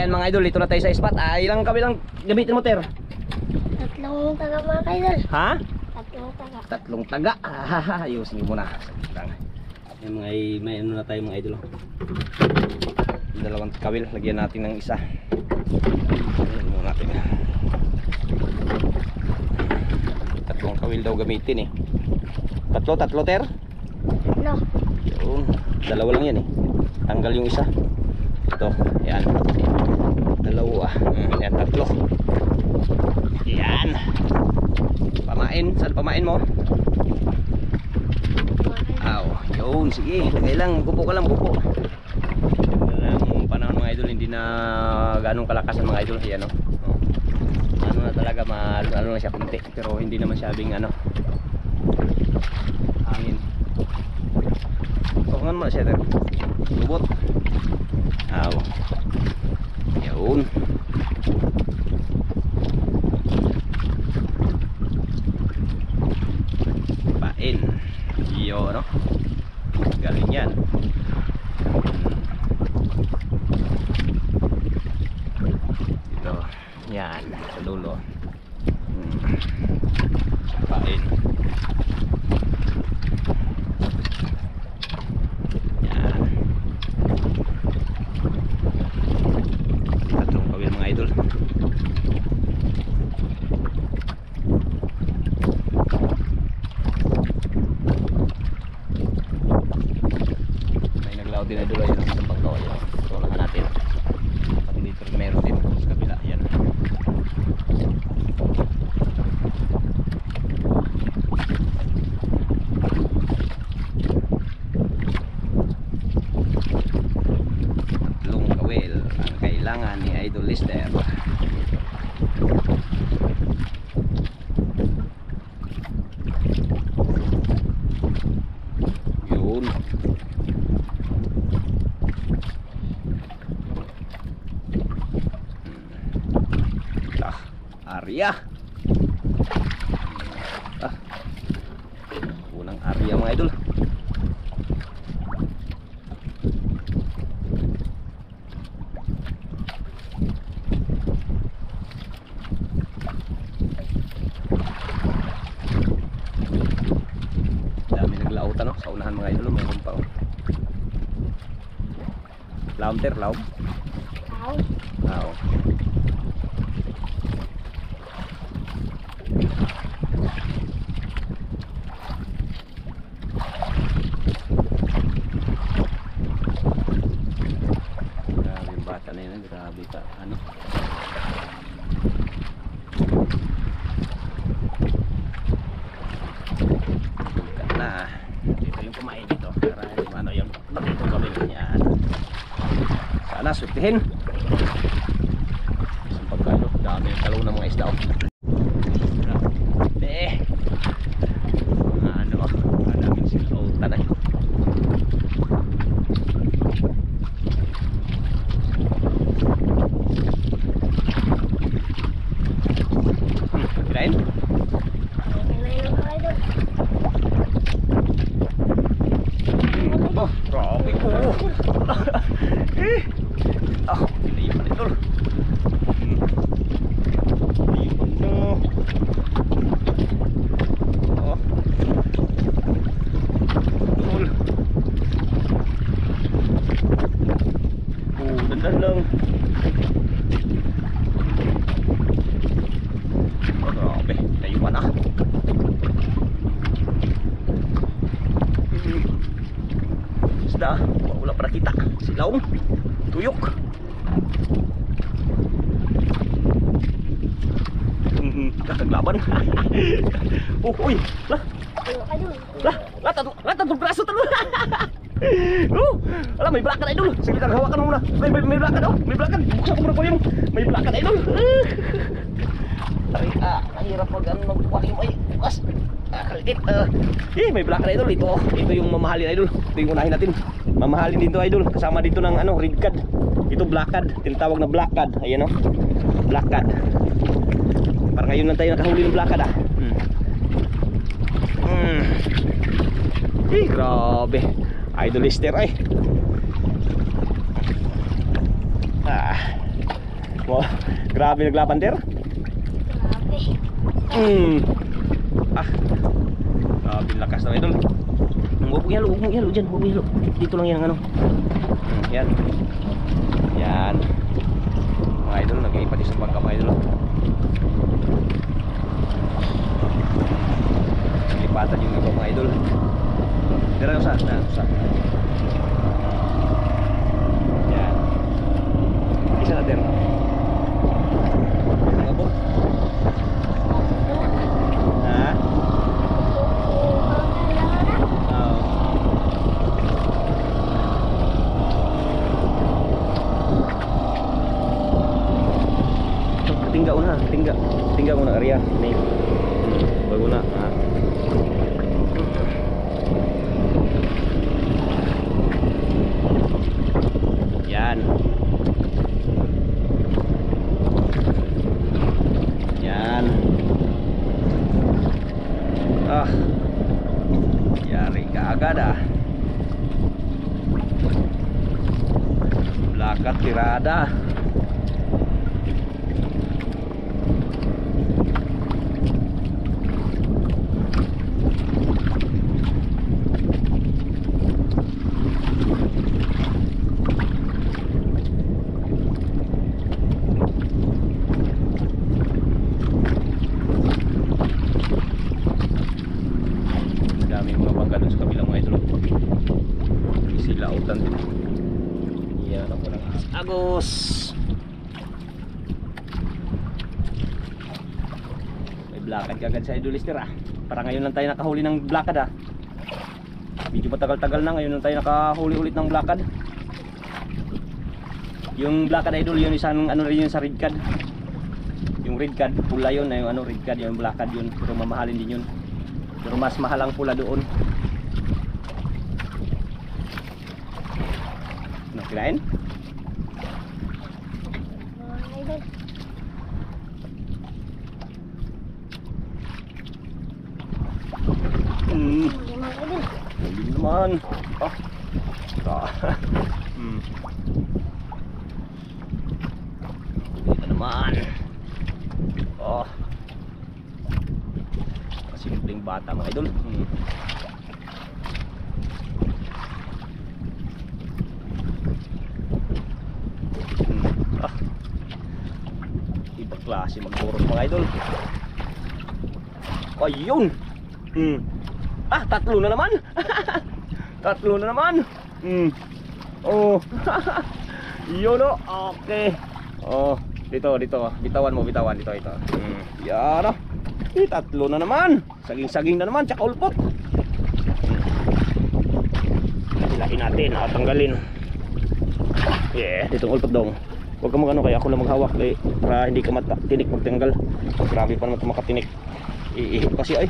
Mga idol, ito na tayo sa spot. Ilang kabilang gamitin mo, Ter? Tatlong taga mga idol. Ha? Tatlong taga. Tatlong taga. Ayusin mo na. Yung mga may ano na tayo mga idol. Dalawang kawil, lagyan natin ng isa. Ayan mo natin. Tatlong kawil daw gamitin eh. Tatlo Ter? No. Yun. Dalawa lang yan eh. Tanggal yung isa. Ito, yan. Dalawa. Yan, tatlo. Yan. Pamain. Saan pamain mo? Aw, yun. Sige, lagay lang. Buko ka lang, buko. Ang panahon mga idol, hindi na ganong kalakasan mga idol. Yan o. Ano na talaga, ano na siya kunti. Pero hindi naman sabing ano. Hangin. Tungan mo na siya. Lubot. Aw. Yun. Pain. Iyo, no? Galing yan. Ito. Yan. Sa dulo. Pain. Dinadula yun sa pangkaw yun. Tulahan natin. Pati dito meron din sa kabila. Yan. Tatlong kawil ang kailangan ni Idol Lister. Yun. Area. Unang area mga idol. Dami naglautan no? Sa unahan mga idol. Mayroon pa. Laom Ter, laom. Laom. Grabe ka, ano? Na, dito yung kumain dito. Para ano yung dito kami yan. Sana sutihin. Isang pagkano, dami yung talong ng mga isda. Grabe. Ano, maraming silautan eh. Dandan lang. Oh, grabe. Naiwan ah. Isda. Wala pa nakita. Silaw. Tuyok. Kakaglaban. Oh, uy. Lah. Idol. Lah. Latad braso talo. Oh, alam may blakan idol. Sige lang hawakan mo muna. May blakan oh. May blakan. Buksan ko muna ko yung. May blakan idol. Ay, mahirap pag ano magkuhanin mo ay bukas. Kalit. May blakan idol ito. Ito yung mamahalin idol. Ito yung unahin natin. Mamahalin dito idol. Kasama dito ng ano, red cad. Ito black cad. Tinatawag na black cad. Ayan oh. Black cad. Para ngayon lang tayo nakahuli ng black cad ah. Grabe. Idolister ay. Wow, grabe naglaban der. Grabe. Grabe lakas na idol. Huwag mo ihalo dyan, huwag mo ihalo. Dito lang yan ang ano. Yan. Yan. Mga idol, nag-iipati sa bangka mga idol. Lipatan yung iba mga idol. Dira usah. Yan. Isa na der. Ngabog. Ha? Tinggal muna area nih. Baru na. Yan. Yan. Yari ka agad ah. Lakat tirada. Agos. May blakad kagad sa idolister ah. Para ngayon lang tayo nakahuli ng blakad ah. Medyo matagal-tagal na, ngayon lang tayo nakahuli ulit ng blakad. Yung blakad idol yun isang ano rin yun sa red cad. Yung red cad pula yun, yung ano red cad, yung blakad yun, pero mamahalin din yun. Pero mas mahal ang pula doon. Ano kinain? Hindi naman. Dito naman. Simpleng bata mga idol. Ibang klase magburot mga idol. Ayun. Tatlo na naman. Tatlo na naman. Oh. Yun o. Okay. Oh, dito. Bitawan mo, bitawan dito. Yan o. Tatlo na naman. Saging-saging na naman, tsaka ulpot. Hilahin natin, tanggalin. Ditong ulpot dong. Huwag ka magano, kaya ako lang maghawak para hindi ka tinik magtanggal. Grabe pa naman ito makatinik. Iihip kasi ay.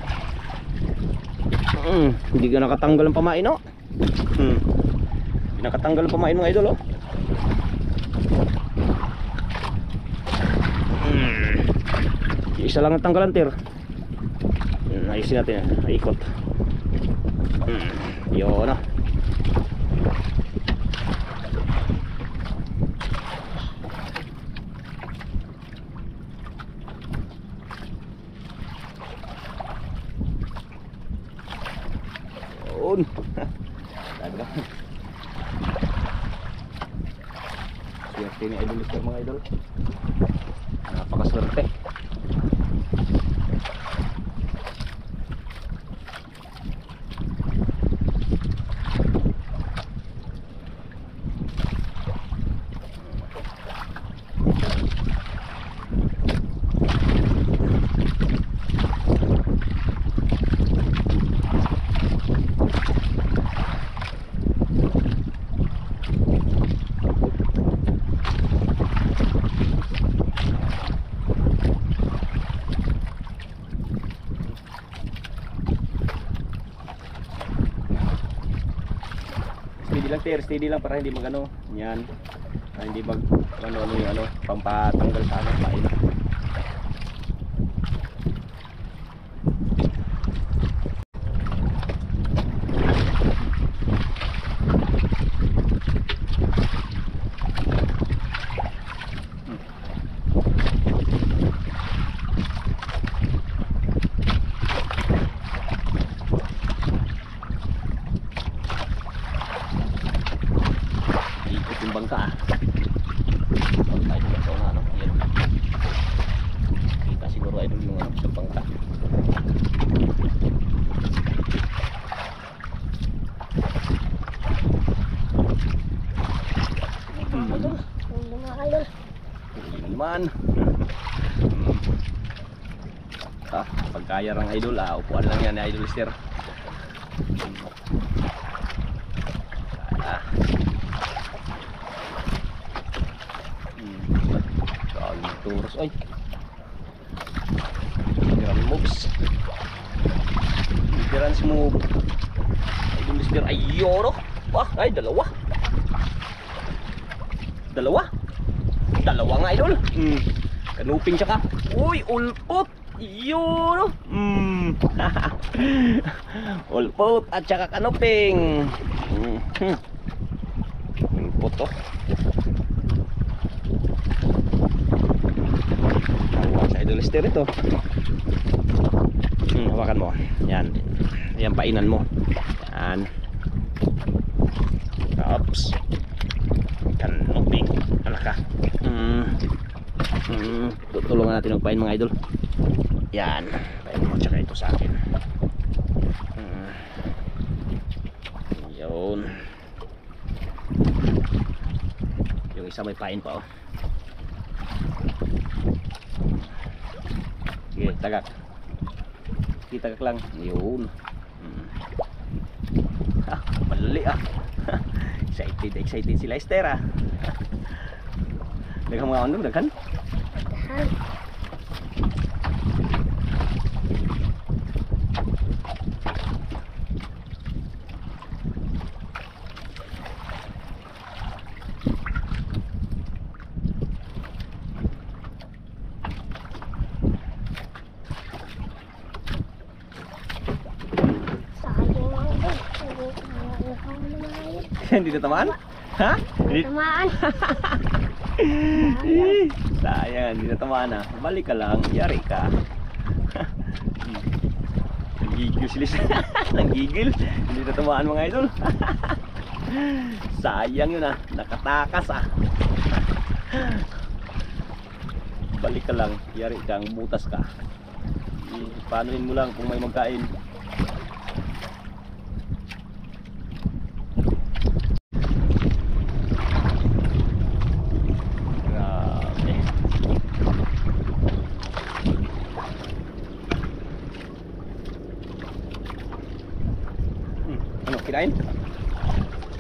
Hindi ka nakatanggal ang pamain no? Hindi nakatanggal ang pamain mga idol oh. Isa lang ang tanggalan tir. Ayusin natin yan, ikot. Yun ah. Swerte ni Idol Lister mga idol. Napakaswerte. Steady lang para hindi magano. Yan. Para hindi mag ano yung ano, pampatanggal sa ano, pain. Bangka bangka itu sa una ano yan kita siguro ay yung ano sa bangka Idol. Yung mga idol. yun naman pagkaya rang idol upuan lang yan ni Idol Lister. Turos ay Diran moves Diran smooth Idol Lister ayoro. Wah ay dalawa nga idol. Kanuping siya ka. Uy ulpot yun. Ulpot at saka kanuping. Ulpot to. Idol Lister ito. Hawakan mo. Yan. Yan painan mo. Yan. Oops. Kanuping. Alaka. Tutulungan natin magpain mga idol. Yan. Pain mo tsaka ito sa akin. Yun. Yung isa may pain pa oh. Sige, tagak. Sige, tagak lang. Yun. Malali ah. Excited si Lister ah. Daghang mga ondong, daghan. Daghan. Hindi natamaan? Ha? Hindi Tamaan. sayang, hindi natamaan ah. Balik ka lang, yari ka. Nagigil sila. Nagigil. Hindi natamaan mga idol. Sayang yun ah. Nakatakas ah. Balik ka lang, yari kang butas ka. Paanoin mo lang kung may magkain. Kinain?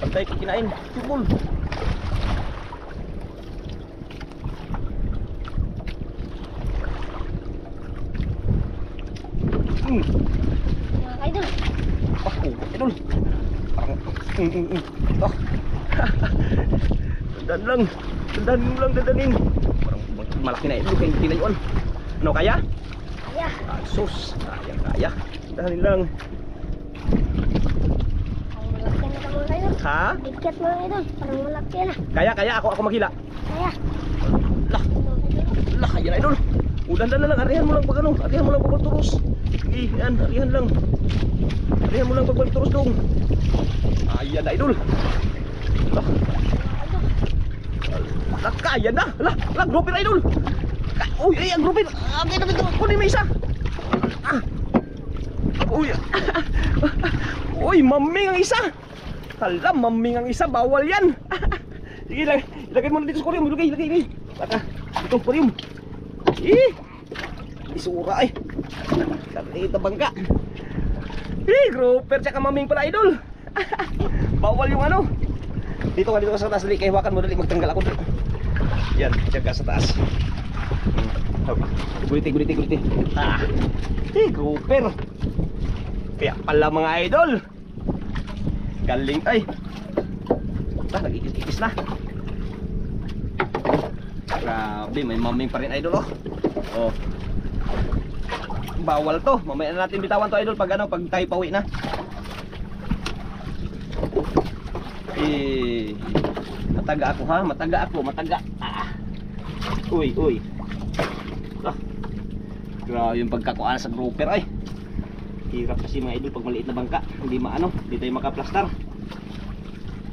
Pantay kinain. Cubol. Mga idol. Idol. Parang dandan lang. Dandan mo lang, dandanin. Parang malaki na ito kayong tinayuan. Ano kaya? Kaya. Sus, kaya. Dandanin lang. Ha? Bigat mga idol, parang malaki na. Kaya ako maghila. Kaya. Lah, kaya na idol. Dandan na lang, arihan mo lang pag ano, arihan mo lang pag turus. Sige, yan, arihan lang. Arihan mo lang pag turus dong. Ayan na idol. Kaya na. La, grouper idol. Uy, ay, ang grouper. Okay na dito. Kunin mo isa. Uy. Uy, maming ang isa. Hala, maming ang isa. Bawal yan. Sige, ilagay mo na dito sa kuryum. Ilagay. Baka, ito, kuryum. Isura ay. Dito bangka. Grouper tsaka maming pala idol. Bawal yung ano. Dito ka sa taas. Dali, kaya hawakan mo. Dali, magtanggal ako. Yan, tsaka sa taas. Guliti. Grouper. Kaya pala mga idol. Galing ay. Nag-ikis na. Grabe, may maming pa rin idol oh. Bawal to. Mamaya na natin bitawan to idol pag tayo pauwi na. Mataga ako ha, mataga. Uy. Grabe yung pagkakuan sa grouper ay. Hirap kasi mga idol pag maliit na bangka. Hindi tayo makaplastar.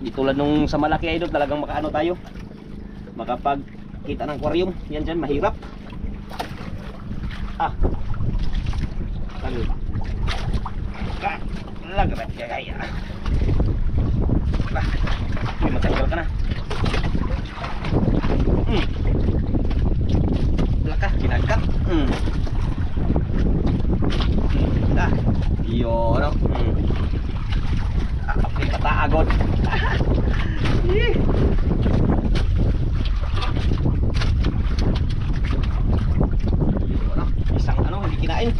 Di tulad nung sa malaki idol, talagang makaano tayo. Makapagkita ng aquarium. Yan dyan, mahirap. Lagrat kaya. Matanggal ka na. Laka, kinagat. Iyo, no? Okay, pataagod. Isang hindi kinain.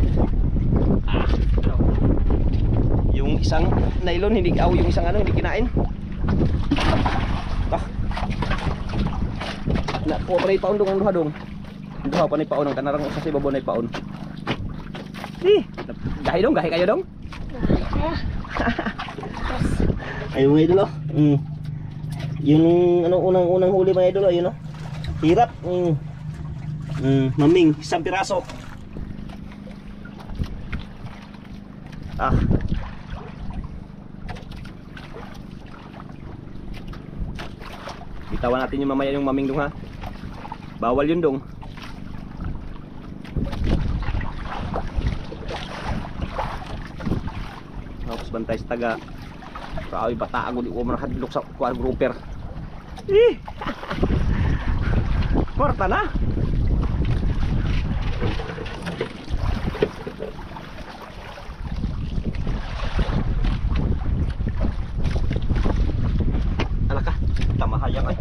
Yung isang nylon yung isang hindi kinain. Na po pa paon dong ang duha dong. Duha pa ni paon ang kanarang sa ibabaw na paon. Gahi kayo dong. Ayun mga idol yung unang huli mga idol ayun hirap. Maming isang piraso. Bitawan natin yung mamaya yung maming dong ha. Bawal yun dong. Tapos bantay sa taga. Kaoy batago di ko manahadlok sa grouper. Korta na. Alaka, tamahayang ay.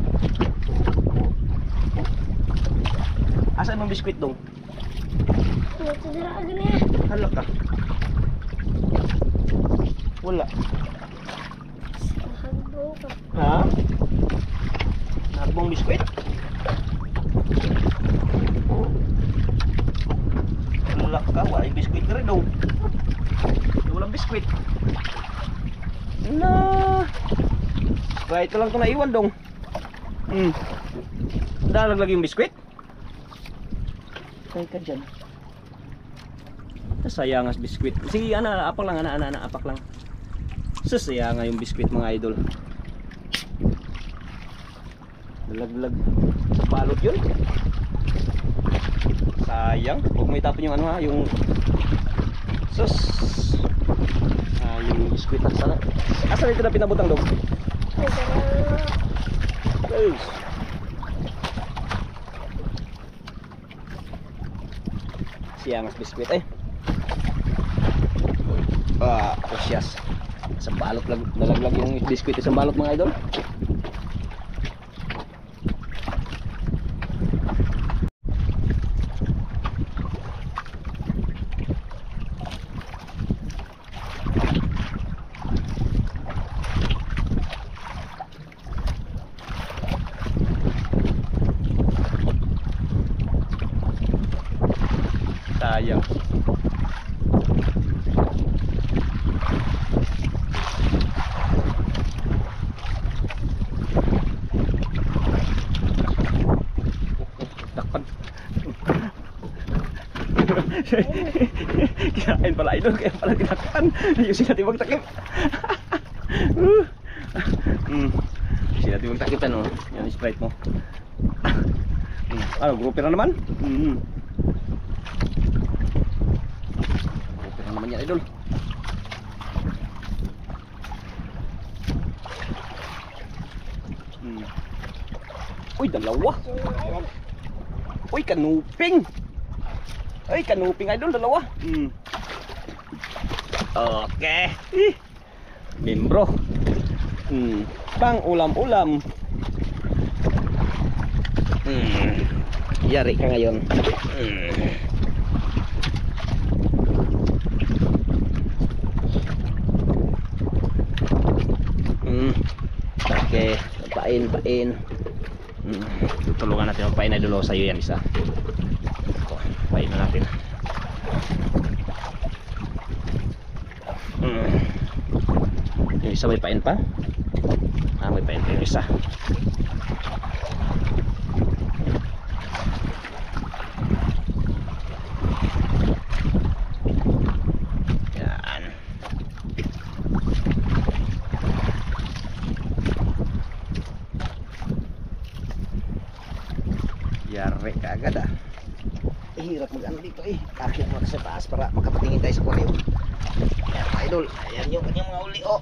Asa imong biskwit dong? Ito dira agni. Alaka. Wala. Ha? Nagbong biskwit? Wala ka, wala yung biskwit ka rin daw. Walang biskwit. Kahit ka lang ito naiwan dong. Dalag yung biskwit? Kaya ka dyan. Sayang as biskwit. Sige, apak lang, apak lang. Sayang yung biskwit mga idol. Laglag. Balot yun. Sayang. Huwag mo itapon yung yung yung biskwit na sana. Asa dito na pinabutang dong? Sayang as biskwit Osyas. Isang balot nalaglag yung biskwit. Isang balot mga idol. Sayang. Kinain pala idol, kaya pala tinakpan. Ayusin natin magtakip. Ayusin natin magtakip yan yung Sprite mo. Ano, grouper na naman? Grouper na naman yan, idol. Uy, dalawa. Uy, kanuping. Ay, kanuping, idol, dalawa. Okay. Membro. Pang ulam-ulam. Yari ka ngayon. Okay, pain. Tutulungan natin magpain na dulo sa'yo yan isa. Ito, pain na natin. Yung isa may pain pa. May pain pa yung isa. Yan. Yari ka agad ah. Hirap mag-ano dito eh. Akit mo sa taas para makapatingin tayo sa aquarium. Ayan idol, ayan yung kanyang mga uli oh.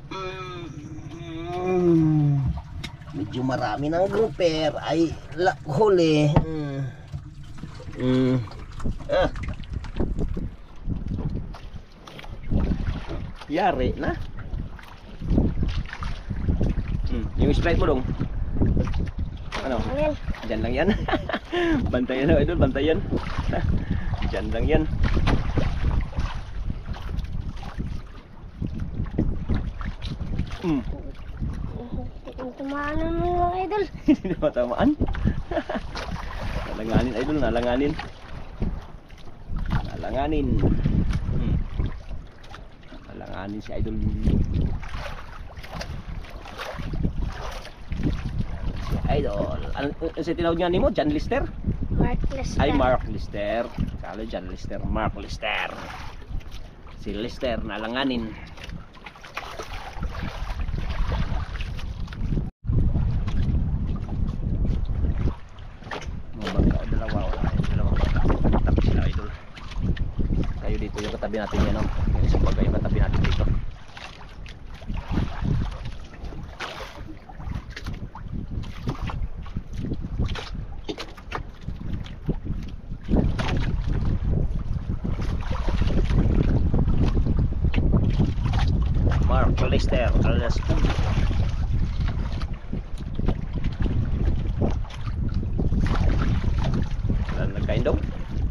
Medyo marami ng grouper ay huli. Yari na. Yung Sprite mo dong. Ano? Ayan. Diyan lang yan. Bantayan na idol, bantayan. Diyan lang yan. Tumaan naman mga idol. Hindi na matamaan. Nalanganin idol, nalanganin. Nalanganin si idol. Si idol. Ano sa tinawag niya nimo? John Lister? Mark Lister. Ay, Mark Lister. Kala John Lister, Mark Lister. Si Lister nalanganin. Dito yung katabi natin yan, no? Yung isang bagay yung katabi natin dito. Mark Lister, alas po. Wala nagkain daw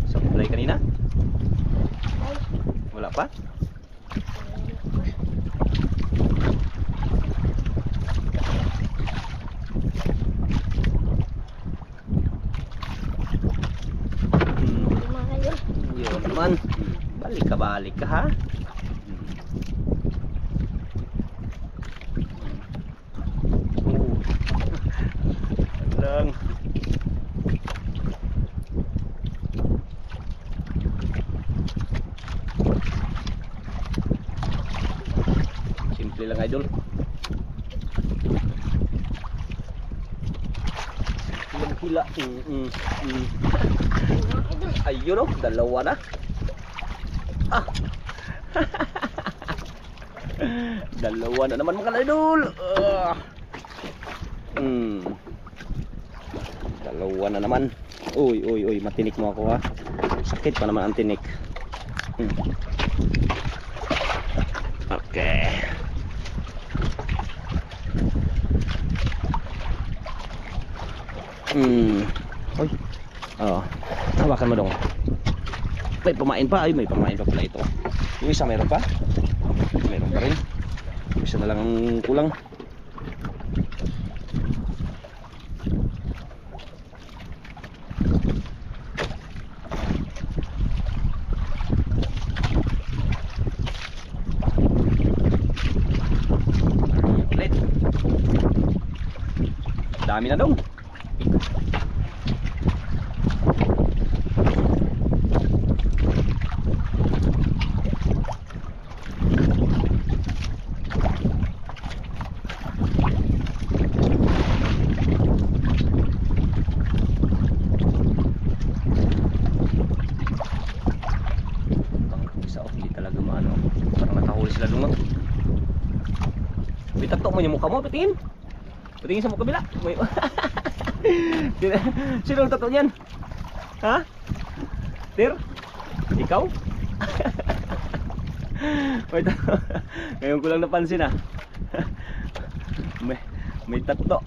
sa kulay kanina. Wala pa? Yun naman. Balik ka ha. Lang. Simple lang idol. Ilang hila. Ayun o, dalawa na. Ah. Dalawa na naman mga idol. Dalawa na naman. Uy, matinik mo ako ha. Sakit pa naman ang tinik. Okay. Uy. Hawakan mo dong. May pamain pa. Ay, may pamain pa pala ito. Yung isa meron pa. Meron pa rin. Yung isa na lang ang kulang. Ulit. Dami na dong. mo yung mukha mo, patingin. Patingin sa mukha kabila. May... Sino ang tato niyan? Ha? Ter? Ikaw? Wait, ngayon ko lang napansin ah. may tato.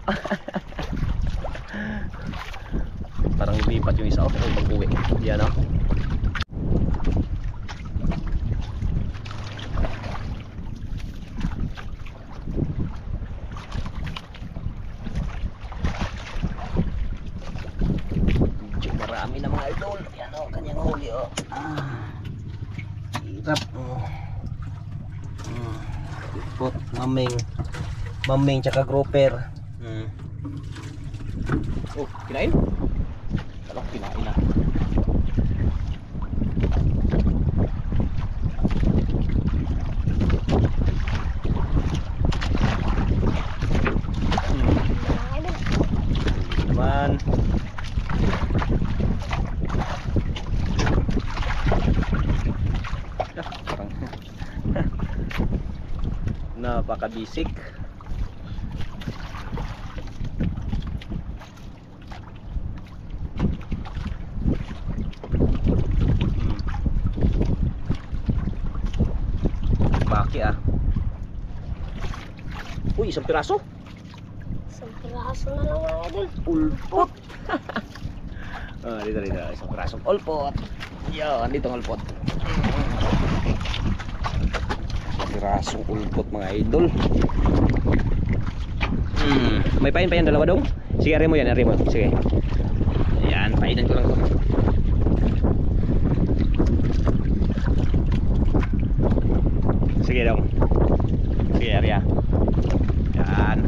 Parang lipat yung isa o mag-uwi. Yan o. Marami na mga idol. Yan o, kanyang huli o. Hirap o. Ipot, maming tsaka grouper. Oh, kinain? Alam, kinain na. Naman. Parang napakabisik. Baki ah. Uy, isang piraso. Isang piraso na lang mga idol. Ulpot. Dito. Isang pirasong ulpot. Yan, dito ang ulpot. Isang pirasong ulpot mga idol. May pain pa yan, dalawa dong. Sige, ari mo yan, ari mo. Sige. Yan, painan ko lang to. Sige dong. Sige, ari ah. Yan.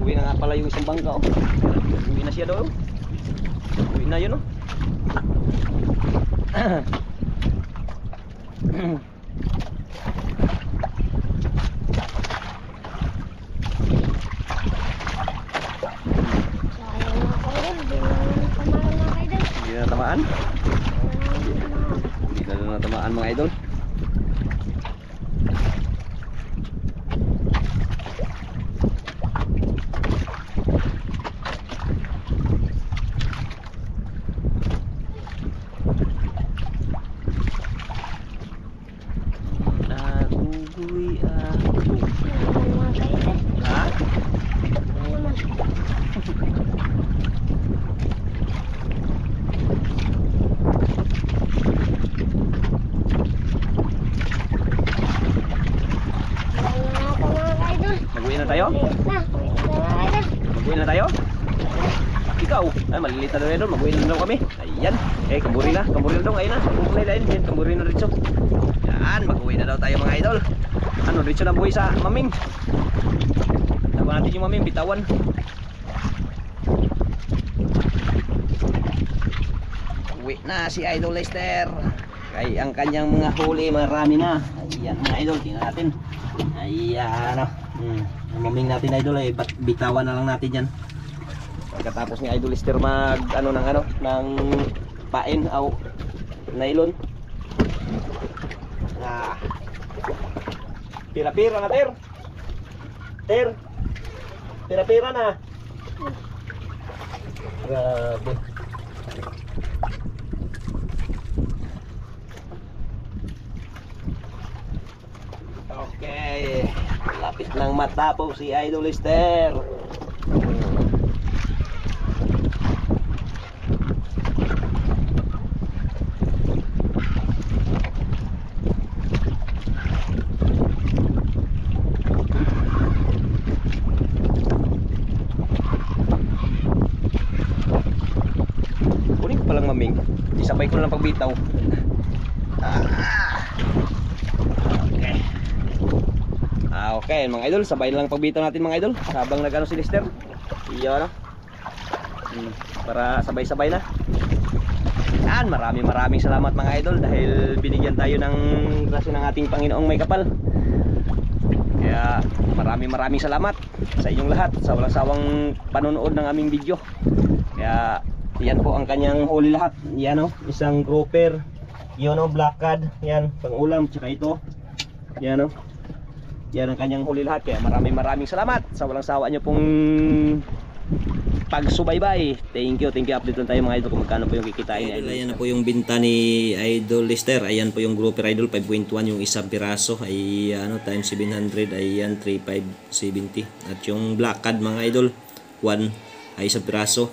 Uwi na nga pala yung isang bangka oh. Uwi na siya daw. Uwi na yun oh. Sayang na mga idol. Hindi na natamaan mga idol. Ha? Mag-uwi na tayo? Mag-uwi na tayo? Ikaw? Ay, maliliit na doon idol. Mag-uwi na daw kami. Ayan. Kamburi na daw. Ayun na. Kumulay lain. Yan, kamburi na ritso. Yan, mag-uwi na daw tayo mga idol. Ano, ritso na buhay sa maming. Tawa natin yung maming, bitawan. Uwi na si Idol Lester. Kay ang kanyang mga huli, marami na. Ayan mga idol, tingnan natin. Ayan o. Maming natin idol eh, bitawan na lang natin yan. Pagkatapos ni Idol Lester mag ng pain o nylon. Pira-pira na ter. Pira-pira na. Grabe. Okay. Lapit nang matapos si Idol Lester. Maming, isabay ko na lang pagbitaw. Okay. Okay mga idol, sabay lang pagbitaw natin mga idol habang nagano si Lester. Iyon no. Para sabay-sabay na. Yan, maraming salamat mga idol dahil binigyan tayo ng grasya ng ating Panginoong may kapal. Kaya maraming salamat sa inyong lahat sa walang sawang panonood ng aming video. Kaya yan po ang kanyang huli lahat. Yan o, isang grouper, yun o, black cod, yan, pang ulam, tsaka ito. Yan o, yan ang kanyang huli lahat. Kaya maraming salamat sa walang sawa nyo pong pagsubaybay. Thank you. Update lang tayo mga idol kung magkano po yung kikitain ni idol. Ayan na po yung binta ni Idol Lester. Ayan po yung grouper idol, 5.1 yung isang piraso ay ano, times 700 ayan 3,570. At yung black cod mga idol, 1 ay isang piraso.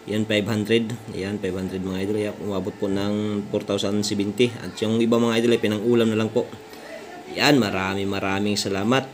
Ayan 500. Ayan 500 mga idol. Ayan, umabot po ng 4,070. At yung iba mga idol ay pinang ulam na lang po. Ayan, maraming salamat.